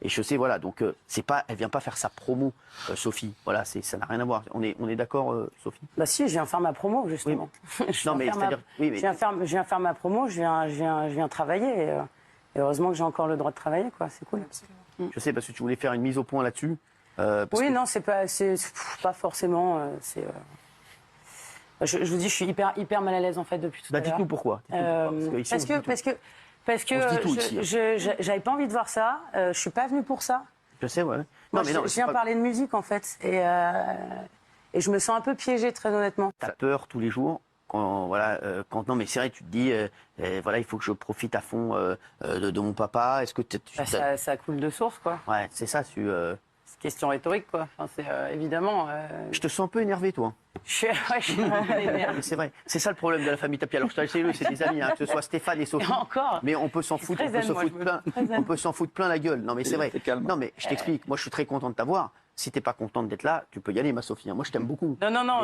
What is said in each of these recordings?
Et je sais, voilà, donc c'est pas, elle vient pas faire sa promo, Sophie. Voilà, ça n'a rien à voir. On est d'accord, Sophie? Bah si, je viens faire ma promo, justement. Oui. Non, mais c'est-à-dire, oui, mais... Je viens faire ma promo, je viens travailler. Et heureusement que j'ai encore le droit de travailler, quoi. C'est cool. Je sais, parce que tu voulais faire une mise au point là-dessus. Oui, non, c'est pas forcément. Je vous dis, je suis hyper mal à l'aise en fait depuis tout à l'heure. Dites-nous pourquoi. Parce que j'avais pas envie de voir ça. Je suis pas venue pour ça. Je sais, ouais. Moi, je viens parler de musique en fait, et je me sens un peu piégée, très honnêtement. T'as peur tous les jours quand non, mais c'est vrai, tu te dis voilà, il faut que je profite à fond de mon papa. Est-ce que ça coule de source, quoi. Ouais, c'est ça. C'est question rhétorique, quoi. Enfin, c'est évidemment. Je te sens un peu énervé, toi. Je suis un peu énervé. C'est vrai. C'est ça le problème de la famille Tapie. Alors je t'ai c'est des amis, hein, que ce soit Stéphane et Sophie. Encore. Mais on peut s'en foutre. On peut s'en foutre plein la gueule. Non, mais c'est vrai. Non, mais je t'explique. Moi, je suis très content de t'avoir. Si t'es pas contente d'être là, tu peux y aller, ma Sophie. Moi, je t'aime beaucoup. Non, Non,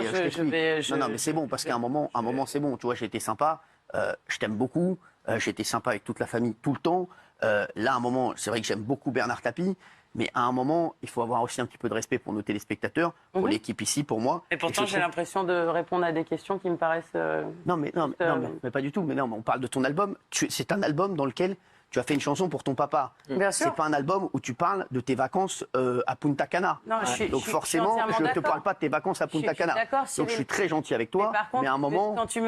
mais c'est bon, parce qu'à un moment, c'est bon. Tu vois, j'ai été sympa. Je t'aime beaucoup. J'ai été sympa avec toute la famille tout le temps. Là, à un moment, c'est vrai que j'aime beaucoup Bernard Tapie. Mais à un moment, il faut avoir aussi un petit peu de respect pour nos téléspectateurs, pour l'équipe ici, pour moi. Et pourtant, j'ai l'impression de répondre à des questions qui me paraissent... Non, mais pas du tout. Mais non, mais on parle de ton album. C'est un album dans lequel tu as fait une chanson pour ton papa. Bien sûr. C'est pas un album où tu parles de tes vacances à Punta Cana. Non, donc forcément, je ne te parle pas de tes vacances à Punta Cana. Donc je suis très gentil avec toi. Mais à un moment... Quand tu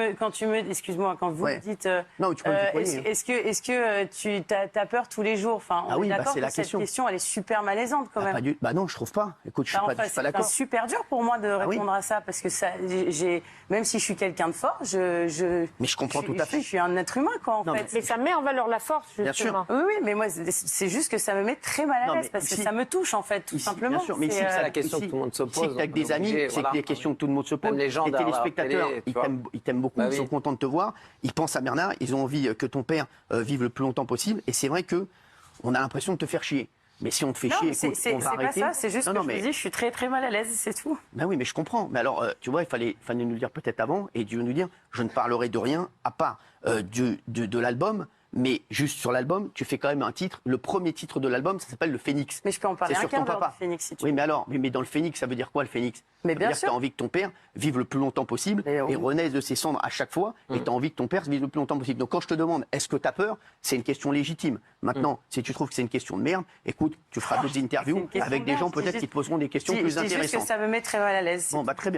me excuse-moi, quand vous dites... Non, tu peux me est-ce que tu as peur tous les jours? Enfin, on est d'accord que cette question, elle est super malaisante quand même. Bah non, je trouve pas. Écoute, je suis pas d'accord. C'est super dur pour moi de répondre à ça, parce que même si je suis quelqu'un de fort, mais je comprends tout à fait. Je suis un être humain, quoi, en fait. Mais ça met en valeur la force, justement. Bien sûr. Oui, mais moi, c'est juste que ça me met très mal à l'aise, parce que ça me touche, en fait, tout simplement. Bien sûr, mais ici, c'est la question que tout le monde se pose. Si tu avec des amis, c'est que les questions que tout le monde se pose. Les téléspectateurs, ils t'aiment beaucoup, ils sont contents de te voir, ils pensent à Bernard, ils ont envie que ton père vive le plus longtemps possible, et c'est vrai que on a l'impression de te faire chier. Mais si on te fait chier, écoute, on va arrêter. C'est pas ça, c'est juste que je me dis, je suis très très mal à l'aise, c'est tout. Ben oui, mais je comprends. Mais alors, tu vois, il fallait nous le dire peut-être avant, et Dieu nous dire, je ne parlerai de rien à part de l'album. Mais juste sur l'album, tu fais quand même un titre. Le premier titre de l'album, ça s'appelle Le Phénix. Mais je peux en parler un quart d'heure du Phénix, si tu veux. Oui, mais alors, mais dans le Phénix, ça veut dire quoi, le Phénix? Mais bien sûr. Tu as envie que ton père vive le plus longtemps possible et renaisse de ses cendres à chaque fois. Et tu as envie que ton père vive le plus longtemps possible. Donc quand je te demande, est-ce que tu as peur? C'est une question légitime. Maintenant, si tu trouves que c'est une question de merde, écoute, tu feras d'autres interviews avec des gens peut-être qui te poseront des questions plus intéressantes. C'est juste que ça me met très mal à l'aise. Bon, bah très bien.